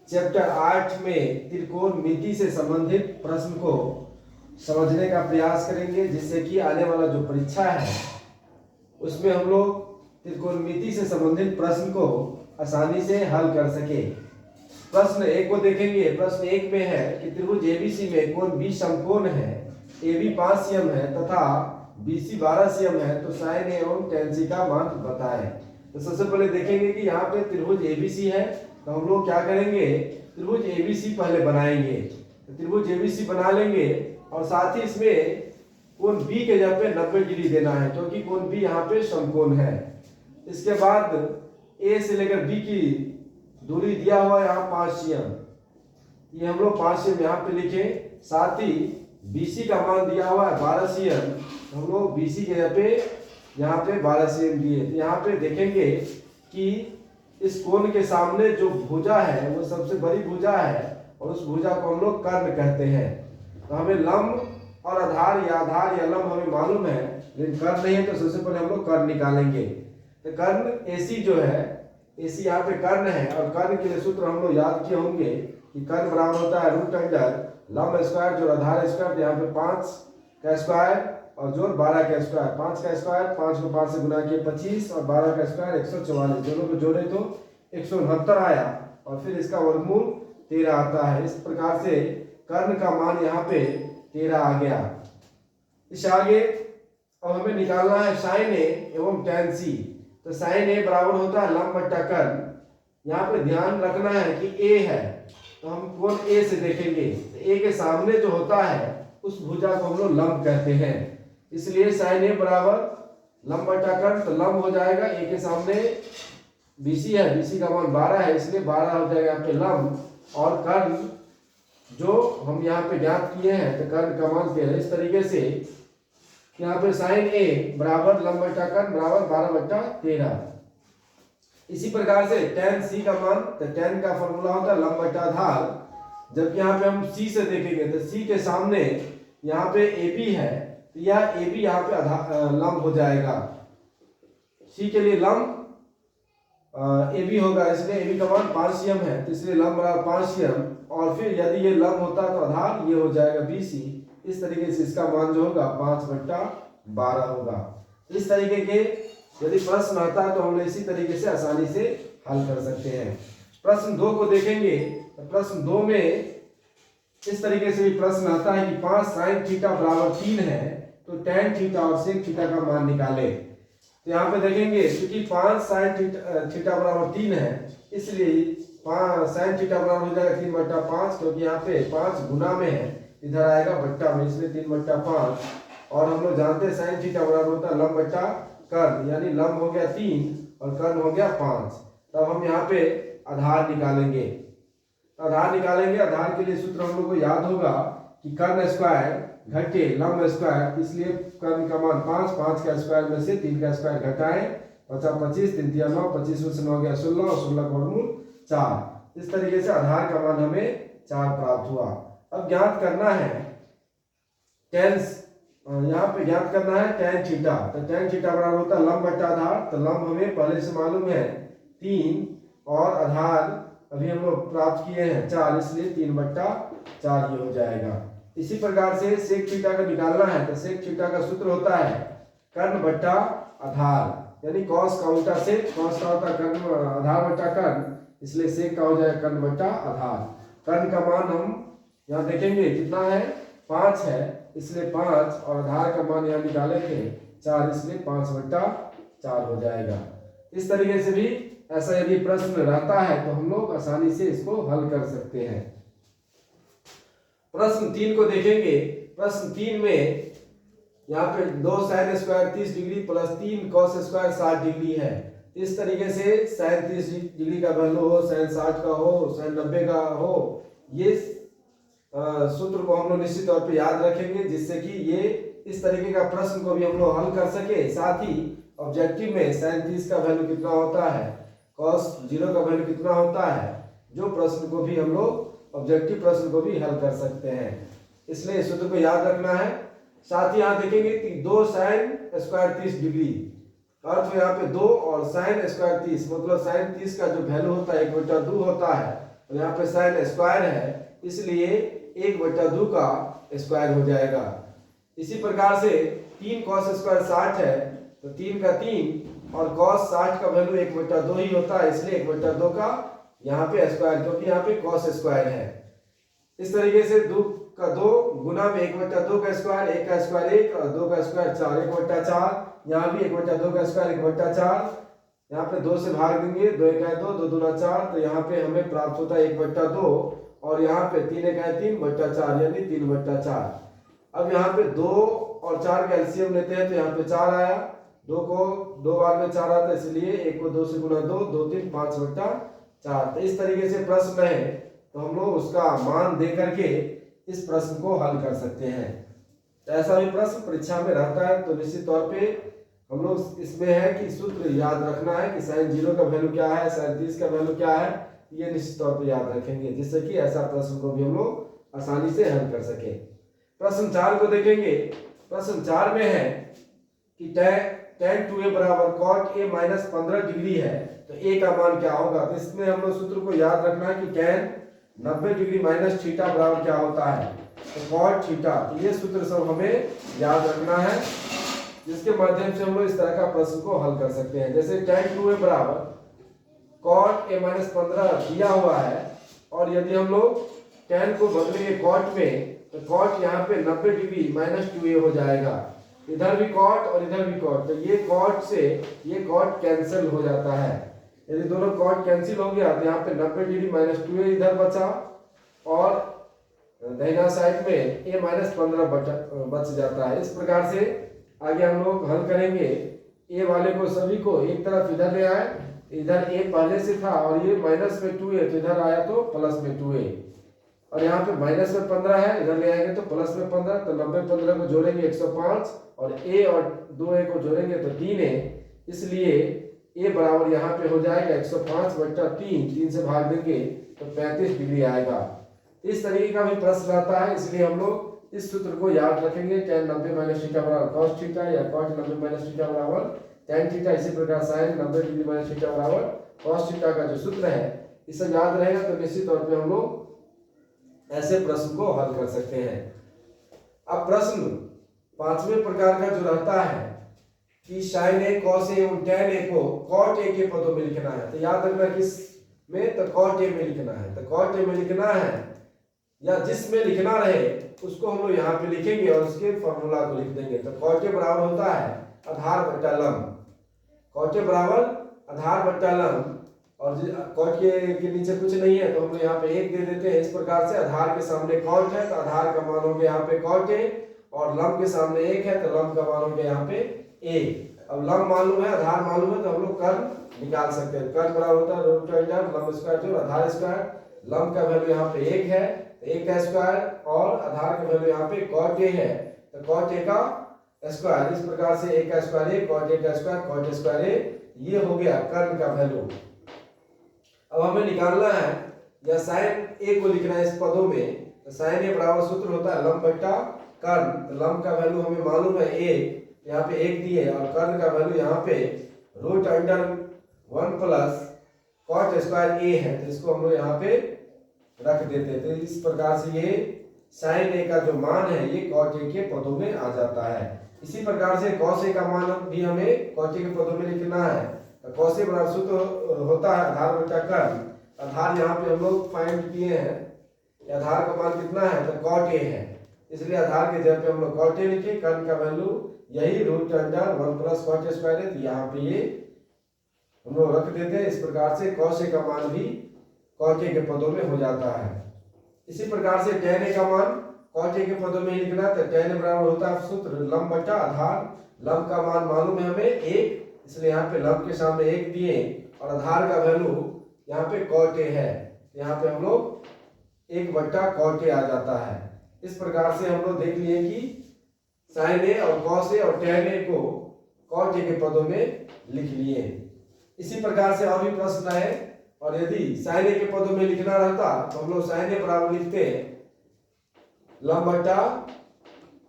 Chapter 8 में त्रिकोणमिति से संबंधित प्रश्न को समझने का प्रयास करेंगे, जिससे कि आने वाला जो परीक्षा है उसमें हम लोग त्रिकोणमिति से संबंधित प्रश्न को आसानी से हल कर सके। प्रश्न 1 को देखेंगे। प्रश्न 1 में है कि त्रिभुज एबीसी में कोण बी समकोण है, AB 5 cm है तथा BC 12 cm है, तो साइन ए एवं tan सी का मान बताएं। तो सबसे पहले देखेंगे कि यहाँ पे त्रिभुज एबीसी है, तो हम लोग क्या करेंगे, त्रिभुज एबीसी पहले बनाएंगे। तो त्रिभुज एबीसी बना लेंगे और साथ ही इसमें कोण बी के जगह पे 90 डिग्री देना है, क्योंकि कोण बी यहाँ पे समकोण है। इसके बाद ए से लेकर बी की दूरी दिया हुआ है यहाँ 5 cm, ये हम लोग 5 cm यहाँ पे लिखे। साथ ही BC का मान दिया हुआ है 12 cm, हम लोग BC के जगह पे यहाँ पे 12 cm दिए। तो यहाँ पे देखेंगे कि इस कोण के सामने जो भुजा है वो सबसे बड़ी भुजा है और उस भुजा को हम लोग कर्ण कहते हैं। तो हमें लंब और आधार या लंब हमें मालूम है, लेकिन कर्ण नहीं है, तो सबसे पहले हम लोग कर्ण निकालेंगे। तो कर्ण AC जो है, AC यहाँ पे कर्ण है और कर्ण के लिए सूत्र हम लोग याद किए होंगे कि कर्ण बराबर होता है रूट अंडर लंब स्क्वायर जोड़ आधार स्क्वायर। तो यहाँ पे 5 का स्क्वायर और जोड़ 12 का स्क्वायर। 5 का स्क्वायर 5 को 5 से गुना किए 25 और 12 का स्क्वायर 144, दोनों को जोड़े तो 169 आया और फिर इसका वर्गमूल 13 आता है। इस प्रकार से कर्ण का मान यहाँ पे 13 आ गया। इस आगे अब हमें निकालना है साइन ए एवं tan सी। तो साइन ए बराबर होता है लंब बट्टा कर्ण। यहाँ पे ध्यान रखना है कि ए है, तो हम कोण ए से देखेंगे। तो ए के सामने जो होता है उस भुजा को हम लोग लंब कहते हैं, इसलिए साइन ए बराबर लंब बट्टा कर्ण, तो लंब हो जाएगा ए के सामने BC है, BC का मान 12 है, इसलिए 12 हो जाएगा यहाँ पे लंब। और कर्ण जो हम यहाँ पे ज्ञात किए हैं, तो कर्ण का मान 13। इस तरीके से यहाँ पे साइन ए बराबर लंब बट्टा कर्ण बराबर 12/13। इसी प्रकार से tan सी का मान, तो tan का फॉर्मूला होता है लंब बट्टा आधार। जबकि यहाँ पे हम C से देखेंगे तो C के सामने यहाँ पे AB है, तो यह AB यहाँ पे लंब हो जाएगा। C के लिए लंब AB होगा, इसलिए AB का मान 5 cm है, तो इसलिए लंब बराबर 5 cm। और फिर यदि ये लंब होता तो आधार ये हो जाएगा BC। इस तरीके से इसका मान जो होगा 5/12 होगा। इस तरीके के यदि प्रश्न आता है तो हम इसी तरीके से आसानी से हल कर सकते हैं। प्रश्न 2 को देखेंगे। तो प्रश्न 2 में इस तरीके से भी प्रश्न आता है कि 5 sin थीटा बराबर 3 है, तो tan थीटा और sec थीटा का मान निकाले। तो यहाँ पे देखेंगे क्योंकि 5 sin थीटा बराबर 3 है, इसलिए 5 sin थीटा बराबर हो जाएगा 3/5, क्योंकि यहाँ पे 5 गुना में है, इधर आएगा बट्टा में, इसलिए 3/5। और हम लोग जानते हैं sin थीटा बराबर होता है लंब बट्टा कर्ण, यानी लंब हो गया 3 और कर्ण हो गया 5। तब हम यहाँ पे आधार निकालेंगे। आधार निकालेंगे, आधार के लिए सूत्र हम लोग को याद होगा कि कर्ण स्क्वायर घटे लंब स्क्वायर, इसलिए कर्ण का मान 5, 5 का स्क्वायर में से 3 का स्क्वायर घटाएं, 5 25 3 3 9, 25 में से 9 गया 16 और 16 का वर्गमूल 4। इस तरीके से आधार का मान हमें 4 प्राप्त हुआ। अब ज्ञात करना है tan, यहाँ पे ज्ञात करना है tan थीटा। तो tan थीटा बराबर होता है लंब बट्टा आधार। तो लंब हमें पहले से मालूम है 3 और आधार अभी हम लोग प्राप्त किए हैं 4, इसलिए 3/4 ये हो जाएगा। इसी प्रकार से sec थीटा का निकालना है। तो sec थीटा का सूत्र होता है कर्ण बट्टा आधार, यानी cos का उल्टा sec, cos का होता है कर्ण आधार बट्टा कर्ण, इसलिए sec का हो जाएगा कर्ण बट्टा आधार। कर्ण का मान हम यहाँ देखेंगे कितना है, 5 है, इसलिए 5 और आधार का मान यहाँ निकाले थे 4, इसलिए 5/4 हो जाएगा। इस तरीके से भी ऐसा यदि प्रश्न रहता है तो हम लोग आसानी से इसको हल कर सकते हैं। प्रश्न 3 को देखेंगे। प्रश्न 3 में यहाँ पे 2 sin square 30 degree plus 3 cos square 60 degree है। इस तरीके से sin 30 डिग्री का वैल्यू हो, sin 60 का हो, sin 90 का हो, ये सूत्र को हम लोग निश्चित तौर पे याद रखेंगे, जिससे कि ये इस तरीके का प्रश्न को भी हम लोग हल कर सके। साथ ही ऑब्जेक्टिव में sin 30 का वैल्यू कितना होता है, cos 0 का वैल्यू कितना होता है, जो प्रश्न को भी हम लोग ऑब्जेक्टिव प्रश्न को भी हल कर सकते हैं, इसलिए सूत्र को याद रखना है। साथ ही यहाँ देखेंगे कि 2 sin स्क्वायर 30 डिग्री, अर्थ यहाँ पे 2 और sin स्क्वायर 30, मतलब sin 30 का जो वैल्यू होता है 1/2 होता है, और यहाँ पे साइन स्क्वायर है, इसलिए 1/2 का स्क्वायर हो जाएगा। इसी प्रकार से 3 cos स्क्वायर 60 है, तो 3 का 3 और cos 60 का वैल्यू 1/2 ही होता है, इसलिए 1/2 का यहाँ पे स्क्वायर, क्योंकि यहाँ पे cos स्क्वायर है। इस तरीके से 2 का 2 गुना में 1/2 का स्क्वायर, 1 का स्क्वायर 1 और 2 का स्क्वायर 4, 1/4। यहाँ भी 1/2 का स्क्वायर 1/4, यहाँ पे 2 से भाग देंगे, 2 1 2, 2 दूना 4, तो यहाँ पे हमें प्राप्त होता है 1/2 और यहाँ पे 3 1 3/4 यानी 3/4। अब यहाँ पे 2 और 4 का एलसीएम लेते हैं तो यहाँ पे 4 आया, 2 को 2 बार में 4 आता है, इसलिए 1 को 2 से गुना 2, 2 3 5/4। तो इस तरीके से प्रश्न है तो हम लोग उसका मान दे करके इस प्रश्न को हल कर सकते हैं। तो ऐसा भी प्रश्न परीक्षा में रहता है, तो निश्चित तौर पे हम लोग इसमें है कि सूत्र याद रखना है कि sin 0 का वैल्यू क्या है, sin 30 का वैल्यू क्या है, ये निश्चित तौर पे याद रखेंगे, जिससे कि ऐसा प्रश्न को भी हम लोग आसानी से हल कर सके। प्रश्न 4 को देखेंगे। प्रश्न 4 में है कि tan 2a बराबर cot a माइनस 15 डिग्री है, तो a का मान क्या होगा। तो इसमें हम लोग सूत्र को याद रखना है कि tan 90 डिग्री माइनस थीटा बराबर क्या होता है, तो cot थीटा। तो ये सूत्र सब हमें याद रखना है, जिसके माध्यम से हम लोग इस तरह का प्रश्न को हल कर सकते हैं। जैसे tan 2a बराबर cot a माइनस 15 दिया हुआ है, और यदि हम लोग tan को बदलेंगे cot में, तो cot यहाँ पे 90 डिग्री माइनस 2a हो जाएगा। इधर भी cot और इधर भी cot, तो ये cot से ये cot कैंसिल हो जाता है। यदि दोनों cot कैंसिल हो गया तो यहाँ पे 90 डिग्री माइनस 2a इधर बचा, और दाहिना साइड में a माइनस 15 बच जाता है। इस प्रकार से आगे हम लोग हल करेंगे। a वाले को सभी को एक तरफ इधर ले आए, इधर a पहले से था और ये माइनस में 2a, तो इधर आया तो प्लस में 2a, और यहाँ पे माइनस में 15 है, इधर ले आएंगे तो प्लस में 15, तो 90 15 को जोड़ेंगे 105, और a और 2a को जोड़ेंगे तो 3a, इसलिए a बराबर यहाँ पे हो जाएगा 105/3, 3 से भाग देंगे तो 35 डिग्री आएगा। इस तरीके का भी प्रश्न आता है, इसलिए हम लोग इस सूत्र को याद रखेंगे। tan 90 माइनस थीटा बराबर cos थीटा, या cot 90 माइनस थीटा बराबर tan थीटा। इसी प्रकार sin 90 डिग्री माइनस थीटा बराबर cos थीटा का जो सूत्र है, इसे याद रहेगा तो निश्चित तौर पे हम लोग ऐसे प्रश्न को हल कर सकते हैं। अब प्रश्न 5वें प्रकार का जो रहता है कि sin a cos a और tan a को cot a के पदों में लिखना है, तो याद रखना किस में, तो cot a में लिखना है। तो cot a में लिखना है, या जिसमें लिखना रहे उसको हम लोग यहाँ पे लिखेंगे और उसके फॉर्मूला को लिख देंगे। तो cot a बराबर होता है आधार बट्टा लंब, cot a बराबर आधार बट्टा लंब, और cot के नीचे कुछ नहीं है तो हम लोग यहाँ पे 1 दे देते हैं। इस प्रकार से आधार के सामने cot है तो आधार का मान हो गया यहाँ पे cot a, और लंब के सामने 1 है तो लंब का मान हो गया यहाँ पे a। अब लंब मालूम है, आधार मालूम है, तो हम लोग कर्ण निकाल सकते हैं। कर्ण बराबर होता है रूट अंडर लंब स्क्वायर जोड़ आधार स्क्वायर। लंब का वैल्यू यहाँ पे 1 है, 1 का स्क्वायर, और आधार का वैल्यू यहाँ पे cot a है, तो cot a का स्क्वायर। इस प्रकार से 1 का स्क्वायर a, cot a का स्क्वायर, cot स्क्वायर a, ये हो गया कर्ण का वैल्यू। अब हमें निकालना है या sin a को लिखना है इस पदों में, तो sin a बराबर सूत्र होता है लंब बट्टा कर्ण। तो लंब का वैल्यू हमें मालूम है a, यहाँ पे 1 दिए, और कर्ण का वैल्यू यहाँ पे root under 1 plus cot square a है, तो इसको हम लोग यहाँ पे रख देते हैं। तो इस प्रकार से ये sin a का जो मान है ये cot a के पदों में आ जाता है। इसी प्रकार से cos a का मान भी हमें cot a के पदों में लिखना है। तो cos a बराबर सूत्र होता है आधार बट्टा कर्ण। आधार यहाँ पे हम लोग फाइंड किए हैं, आधार का मान कितना है, तो cot a है, इसलिए आधार के जगह पे हम लोग cot a लिखे। कर्ण का वैल्यू यही root under 1 plus cot square है, तो यहाँ पे ये हम लोग रख देते हैं। इस प्रकार से cos a का मान भी cot a के पदों में हो जाता है। इसी प्रकार से tan a का मान cot a के पदों में ही लिखना, तो tan a बराबर होता है सूत्र लंब बटा आधार। लंब का मान मालूम है हमें 1, इसलिए यहाँ पे लंब के सामने 1 दिए, और आधार का वैल्यू यहाँ पे cot a है, यहाँ पे हम लोग 1 बट्टा cot a आ जाता है। इस प्रकार से हम लोग देख लिए कि sin a और cos a और tan a को cot a के पदों में लिख लिए। इसी प्रकार से और भी प्रश्न है, और यदि sin a के पदों में लिखना रहता तो हम लोग sin a बराबर लिखते लंब बट्टा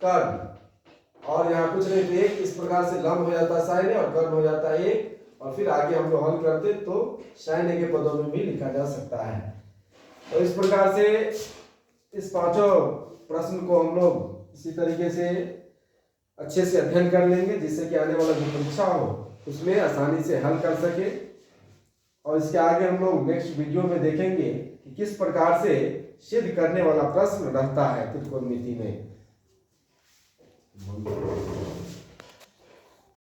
कर्ण, और यहाँ कुछ नहीं तो 1। इस प्रकार से लंब हो जाता है sin a और कर्ण हो जाता है 1, और फिर आगे हम लोग हल करते तो sin a के पदों में भी लिखा जा सकता है। और इस प्रकार से इस पांचों प्रश्न को हम लोग इसी तरीके से अच्छे से अध्ययन कर लेंगे, जिससे कि आने वाला जो परीक्षा हो उसमें आसानी से हल कर सके। और इसके आगे हम लोग नेक्स्ट वीडियो में देखेंगे कि किस प्रकार से सिद्ध करने वाला प्रश्न रहता है त्रिकोणमिति में।